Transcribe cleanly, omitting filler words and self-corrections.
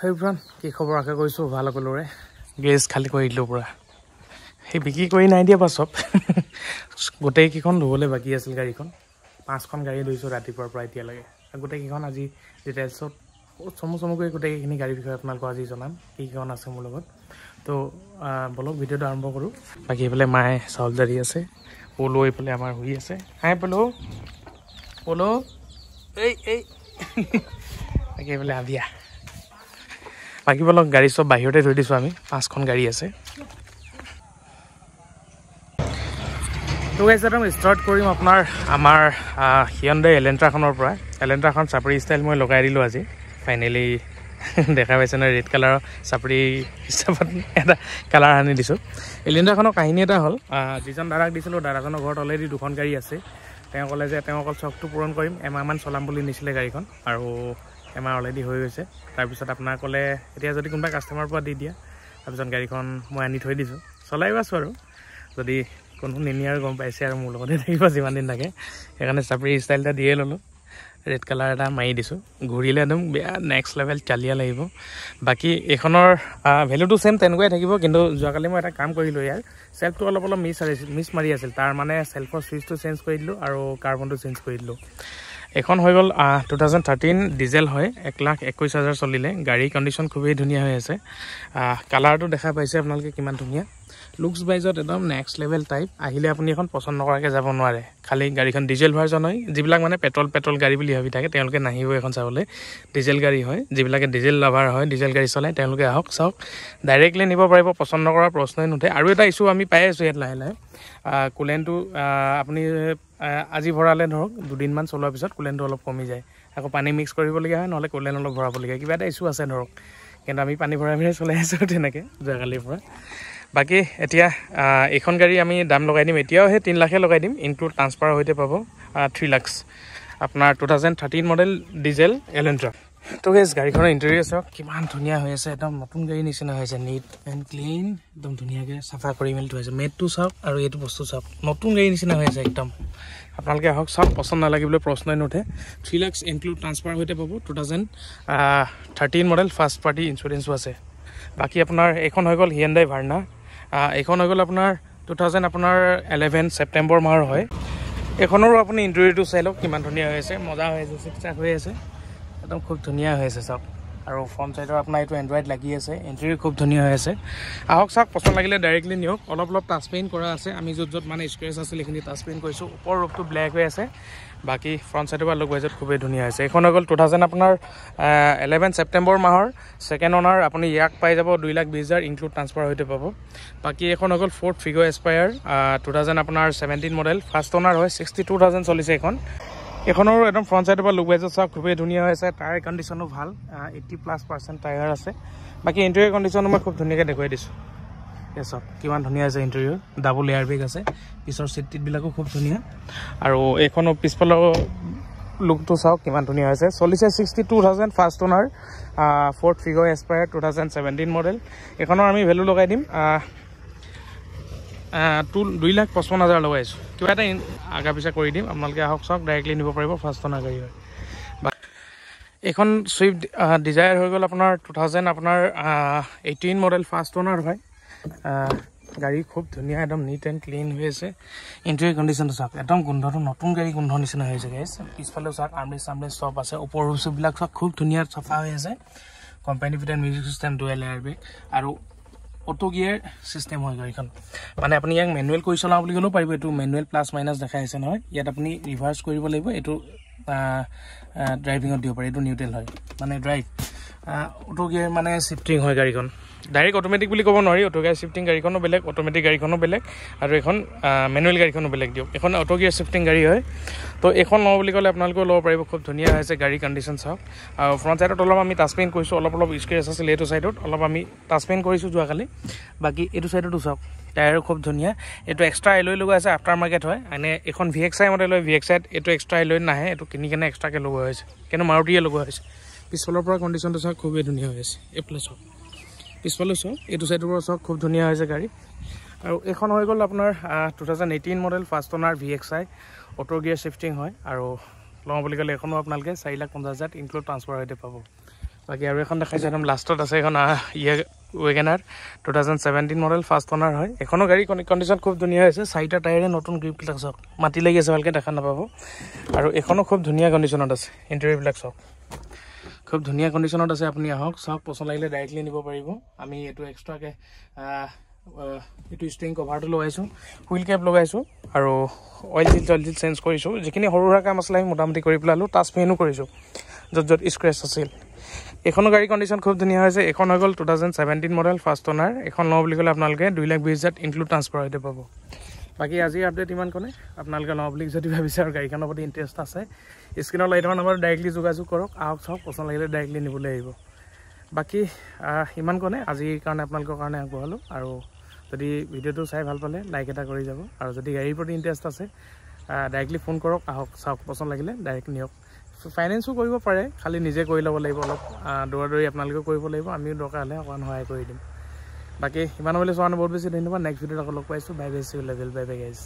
Hey everyone, কি খবৰ আশা কৰিছো ভাল সকলোৰে গেছ খালি কৰি দিলো পুৰা এই বিকি কৰি নাই দিয়া পাছপ গোটেই কিখন ধুবলে বাকি আছিল গাড়ীখন পাঁচখন গাড়ী ধুইছো ৰাতিপুৱাৰ পৰা এতিয়া লাগে গোটেই কিখন আজি ডিটেইলছত সমসমকৈ গোটেই কিনি গাড়ী বিষয়ে আপোনালোকক আজি জনাম কি কিখন আছে মোৰ লগত তো বলক ভিডিওটো আৰম্ভ কৰো বাকি এফালে মায়ে চাউল জাৰি আছে পলো এফালে আমাৰ হৈ আছে হাই পলো পলো এই বাকি এফালে আবিয়া বাকি বলক গাড়ী সব বাহিৰতে থৈ দিছো আমি পাঁচখন গাড়ী আছে তো গাইস আমি স্টাৰ্ট কৰিম আপোনাৰ আমাৰ Hyundai Elantra খনৰ পৰা Elantra খন চাপৰি ষ্টাইল মই লগাই দিলো আজি ফাইনালি দেখা পাইছে না ৰেড কালাৰ চাপৰি হিচাপত এটা কালাৰ আনি দিছো Elantra খনৰ কাহিনী এটা হল যিজন দাদাক দিছিলো দাদাজনৰ ঘৰত অলৰেডি দুখন গাড়ী আছে তেওঁ কলে যে তেওঁ অকল চকটো পূৰণ কৰিম এমাহমান চলাম বুলি নিছিলে গাড়ীখন আৰু এমাহ অলৰেডি হৈ গৈছে তাৰ পিছত আপোনাৰ কলে এতিয়া যদি কোনবা কাস্টমাৰ পৰা দি দিয়া তাৰ পিছত গাড়ীখন মই আনি থৈ দিছো চলাই আছো আৰু যদি কোনো নিনিয়াৰ গম পাইছে আৰু মোৰ লগতে থাকিব যিমান দিন থাকে এখানে চাপৰি ষ্টাইলটা দিয়ে ললো ৰেড কালাৰ এটা মাৰি দিছো ঘূৰিলে একদম বেয়া নেক্সট লেভেল চালিয়া লাগিব বাকি এখনৰ ভ্যালুটো সেম তেনেকুৱাই থাকিব কিন্তু যোৱাকালি মই এটা কাম কৰিলো ইয়াৰ সেলফটো অলপ মিছ মাৰি আছিল তাৰ মানে সেলফৰ সুইচটো চেঞ্জ কৰি দিলো আৰু কাৰ্বনটো চেঞ্জ কৰি দিলো এখন হৈ গল 2013 ডিজেল হয় 1,21,000 চলিলে গাড়ী কন্ডিশন খুবই ধুনিয়া হৈ আছে কালাৰটো দেখা পাইছে আপোনালোকে কিমান ধুনিয়া লুকস বাইজত একদম নেক্সট লেভেল টাইপ আহিলে আপুনি এখন পছন্দ নকৰাকে যাব নোৱাৰে খালি গাড়ীখন ডিজেল ভাৰ্জন হয় যিবিলাক মানে পেট্ৰল গাড়ী বুলি ভাবি থাকে তেওঁলোকে নাহিব এখন চাবলৈ ডিজেল গাড়ী হয় যিবিলাকে ডিজেল লাভাৰ হয় ডিজেল গাড়ী চলাই তেওঁলোকে আহক চাওক ডাইৰেক্টলি নিব পাৰিব পছন্দ নকৰাৰ প্ৰশ্নই নুঠে আৰু এটা ইস্যু আমি পাই আছো ইয়াত লাহে লাহে কুলেনটো আপুনি আজি ভৰালে ধৰক দুদিন মান চলোৱাৰ পিছত কুলেনটো অলপ কমি যায় আকৌ পানী মিক্স কৰিবলগীয়া হয় নহলে কুলেন অলপ ভৰাবলগীয়া কিবা এটা ইস্যু আছে ধৰক কিন্তু আমি পানী ভৰাই চলাই আছো তেনেকে যোৱাকালিৰ পৰা বাকি এতিয়া এখন গাড়ী আমি দাম লগাই দিম এতিয়াও হে 3 লাখে লগাই দিম ইনক্লুড ট্ৰান্সফাৰ হৈতে পাব 3 লাখ আপোনাৰ 2013 মডেল ডিজেল Elantra তো গাইস গাড়ীখনৰ ইন্টেৰিয়ৰ চাওক কিমান ধুনিয়া হৈ আছে একদম নতুন গাড়ী নিচিনা হৈছে নিট এন্ড ক্লিন একদম ধুনিয়াকে সাফা কৰি মেলি থৈছে মেটটো চাওক আৰু এইটো বস্তু চাওক নতুন গাড়ী নিচিনা হৈ আছে একদম আপোনালোকে আহক চাওক পছন্দ নালাগিবলৈ প্ৰশ্নই নুঠে 3 লাখ ইনক্লুড ট্ৰান্সফাৰ হৈতে পাব 2013 মডেল ফাৰ্ষ্ট পাৰ্টি ইন্সুৰেন্সও আছে বাকি আপোনাৰ এখন হৈ গল Hyundai Verna এখন হৈ গল আপোনাৰ 2011 সেপ্টেম্বৰ মাহৰ হয় এখনৰ আপুনি ইন্টেৰিয়ৰটো চাই লওক কিমান ধুনিয়া হৈ আছে মজা হৈ আছে চিকচাক হৈ আছে একদম খুব ধুনিয়া হৈ আছে সব আৰু ফ্ৰন্ট সাইডৰ আপোনাৰ এটো এন্ড্ৰইড লাগি আছে ইন্টেৰিয়ৰ খুব ধুনিয়া হৈ আছে আহক চাওক পছন্দ লাগিলে ডাইৰেক্টলি নিয়ক অলপ টাচ পেইন্ট কৰা আছে আমি যত মানে স্ক্ৰেচ আছে লিখনি টাচ পেইন্ট কৰিছো ওপৰ ৰূপটো ব্ল্যাক হৈ আছে বাকি ফ্ৰন্ট সাইডৰ পৰা লুক ৱাইজত খুবই ধুনিয়া হৈছে এখন হৈ গল 2000 আপোনাৰ 11 সেপ্টেম্বৰ মাহৰ সেকেন্ড ওনাৰ আপুনি ইয়াক পাই যাব 2,20,000 ইনক্লুড ট্ৰান্সফাৰ হৈতে পাব বাকি এখন হৈ গল ফোৰ্ড ফিগো এসপায়াৰ 2000 আপোনাৰ 17 মডেল ফাৰ্ষ্ট ওনাৰ হয় 62,000 চলিছে এখনৰ একদম ফ্ৰন্ট সাইডৰ পৰা লুক ৱাইজত চাওক খুবই ধুনিয়া হৈছে টায়াৰ কন্ডিশনো ভাল 80+% টায়াৰ আছে বাকি ইন্টেৰিয়ৰ কন্ডিশনো মই খুব ধুনিয়াকে দেখুৱাই দিছো এসব কিমান ধুনিয়া আছে ইন্টেৰিয়ৰ ডাবল এয়াৰ বেগ আছে পিছৰ সিট বিলাকো খুব ধুনিয়া আৰু এখনো পিছফালৰ লুকটো চাওক কিমান ধুনিয়া হৈছে চলিছে 62,000 first owner Ford Figo aspire 2017 model এখনৰ আমি ভ্যালু লগাই দিম 2,55,000 লগাইছো কিবা এটা আগা পিছা কৰি দিম আপোনালোকে আহক চাওক ডাইৰেক্টলি নিব পাৰিব ফাৰ্ষ্ট ওনাৰ গাড়ী হয় এখন সুইফট ডিজায়াৰ হৈ গল আপোনাৰ 2000 আপোনাৰ 18 মডেল ফাৰ্ষ্ট ওনাৰ হয় গাড়ী খুব ধুনিয়া একদম নিট এন্ড ক্লিন হৈ আছে ইন্টেৰিয়ৰ কন্ডিশনটো চাওক একদম গোন্ধটো নতুন গাড়ী গোন্ধ নিচিনা হৈ আছে গাইস পিছফালে চাওক আৰ্মৰেষ্ট সব আছে ওপৰ বিলাক চাওক খুব ধুনিয়া সাফা হৈ আছে company fitted music system dual air bag আৰু অটো গিয়াৰ সিস্টেম হয় গাড়ীখন মানে আপুনি ইয়াক ম্যানুৱেল কৰি চলাও বুলি গলো পাৰিব এটো ম্যানুৱেল প্লাস মাইনাস দেখাই আছে নহয় ইয়াত আপুনি ৰিভাৰ্স কৰিব লাগিব এটো ড্ৰাইভিংত দিব পাৰে এটো নিউট্ৰেল হয় মানে ড্ৰাইভ অটো গিয়াৰ মানে শিফটিং হয় গাড়ীখন ডাইৰেক্ট অটোমেটিক বুলি ক'ব নোৱাৰি অটো গিয়াৰ শিফটিং গাড়ীখনো বেলেগ অটোমেটিক গাড়ীখনো বেলেগ আৰু এখন ম্যানুৱেল গাড়ীখনো বেলেগ দিও এখন অটো গিয়াৰ শিফটিং গাড়ী হয় তো এখন লও বুলি ক'লে আপোনালোকে লব পাৰিব খুব ধুনিয়া হৈছে গাড়ী কন্ডিশন চাওক আৰু ফ্ৰন্ট সাইডত অলপ আমি টাচ পেইন্ট কৰিছো অলপ স্ক্ৰেচ আছে লেটো সাইডত অলপ আমি টাচ পেইন্ট কৰিছো যোৱাকালি বাকি এটো সাইডতো চাওক টায়াৰ খুব ধুনিয়া এটো এক্সট্ৰা এলয় লগা আছে আফটাৰ মাৰ্কেট হয় মানে এখন VXI মডেল হয় VXI এটো এক্সট্ৰা এলয় নাহে এটো কিনি কেনে এক্সট্ৰাকে লগোৱা হৈছে কেন মাৰুতিয়ে লগোৱা হৈছে পিছফালৰ পৰা কন্ডিশনটো চাওক খুবই ধুনিয়া হৈ আছে এপ্লাস পিছফালে চাওক এটো সাইডৰ পৰা চাওক খুব ধুনিয়া হৈছে গাড়ী আৰু এখন হৈ গল আপোনাৰ 2018 model first owner VXI auto gear shifting হয় আৰু লওঁ বুলি ক'লে এখনো আপোনালোকে 4,50,000 ইনক্লুড ট্ৰান্সফাৰ হৈতে পাব বাকী আৰু এখন দেখাইছোঁ একদম লাষ্টত আছে এখন ৱেগনাৰ 2017 মডেল ফাৰ্ষ্ট অনাৰ হয় এখনো গাড়ী কণ্ডিশ্যন খুব ধুনীয়া হৈছে 4টা টায়াৰে নতুন গ্ৰিপবিলাক চাওক মাটি লাগি আছে ভালকৈ দেখা নাপাব আৰু এখনো খুব ধুনীয়া কণ্ডিশ্যনত আছে ইণ্টেৰিয়ৰবিলাক চাওক খুব ধুনীয়া কণ্ডিশ্যনত আছে আপুনি আহক চাওক পচন্দ লাগিলে ডাইৰেক্টলি নিব পাৰিব আমি এইটো এক্সট্ৰাকৈ এইটো ষ্টিং কভাৰটো লগাইছোঁ হুইল কেপ লগাইছোঁ আৰু অইল চিল চেঞ্জ কৰিছোঁ যিখিনি সৰু সুৰা কাম আছিলে আমি মোটামুটি কৰি পেলালোঁ টাচ পেইনো কৰিছোঁ য'ত স্ক্ৰেচ আছিল এখনো গাড়ী কণ্ডিশ্যন খুব ধুনীয়া হৈছে এখন হৈ গ'ল 2017 মডেল ফাৰ্ষ্ট অনাৰ এখন লওঁ বুলি ক'লে আপোনালোকে 2,20,000 ইনক্লুড ট্ৰান্সফাৰ হৈ পাব বাকী আজি আপডেট ইমান কোনে আপোনালোকে লওঁ বুলি যদি ভাবিছে আৰু গাড়ীখনৰ প্ৰতি ইণ্টাৰেষ্ট আছে স্ক্ৰীনৰ লাইট থকা নম্বৰ ডাইৰেক্টলি যোগাযোগ কৰক আহক চাওক পচন্দ লাগিলে ডাইৰেক্টলি নিবলৈ আহিব বাকী ইমান কোনে আজিৰ কাৰণে আপোনালোকৰ কাৰণে আগবঢ়ালোঁ আৰু যদি ভিডিঅ'টো চাই ভাল পালে লাইক এটা কৰি যাব আৰু যদি গাড়ীৰ প্ৰতি ইণ্টাৰেষ্ট আছে ডাইৰেক্টলি ফোন কৰক আহক চাওক পচন্দ লাগিলে ডাইৰেক্ট নিয়ক ফাইনেন্সো কৰিব পাৰে খালি নিজে কৰি ল'ব লাগিব অলপ দৌৰি আপোনালোকেও কৰিব লাগিব আমিও দৰকাৰ হ'লে অকণমান সহায় কৰি দিম বাকী ইমান হ'লে চোৱা বহুত বেছি ধন্যবাদ নেক্সট ভিডিঅ'ত আকৌ লগ পাইছোঁ bye bye see you level bye bye guys